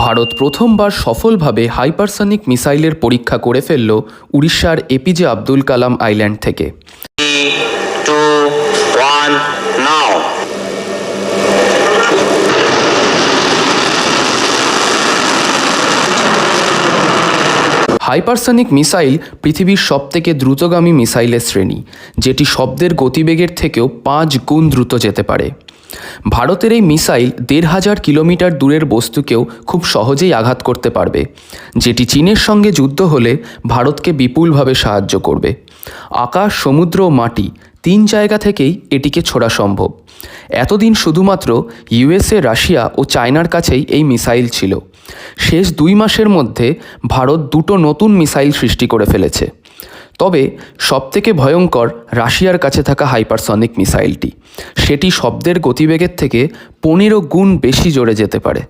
ভারত প্রথমবার সফলভাবে হাইপারসনিক মিসাইলের পরীক্ষা করে ফেলল উড়িষ্যার এপিজে আব্দুল কালাম আইল্যান্ড থেকে। 3, 2, 1, now. হাইপারসনিক মিসাইল পৃথিবীর সবথেকে দ্রুতগামী মিসাইলের শ্রেণী, যেটি শব্দের গতিবেগের থেকেও 5 গুণ দ্রুত যেতে পারে। ভারতের এই মিসাইল 1500 কিলোমিটার দূরের বস্তুকেও খুব সহজেই আঘাত করতে পারবে, যেটি চীনের সঙ্গে যুদ্ধ হলে ভারতকে বিপুলভাবে সাহায্য করবে। আকাশ, সমুদ্র ও মাটি 3 জায়গা থেকেই এটিকে ছোড়া সম্ভব। এতদিন শুধুমাত্র ইউএসএ, রাশিয়া ও চায়নার কাছেই এই মিসাইল ছিল। শেষ 2 মাসের মধ্যে ভারত 2টো নতুন মিসাইল সৃষ্টি করে ফেলেছে। তবে সবথেকে ভয়ঙ্কর রাশিয়ার কাছে থাকা হাইপারসনিক মিসাইলটি। সেটি শব্দের গতিবেগের থেকে 15 গুণ বেশি জোরে যেতে পারে।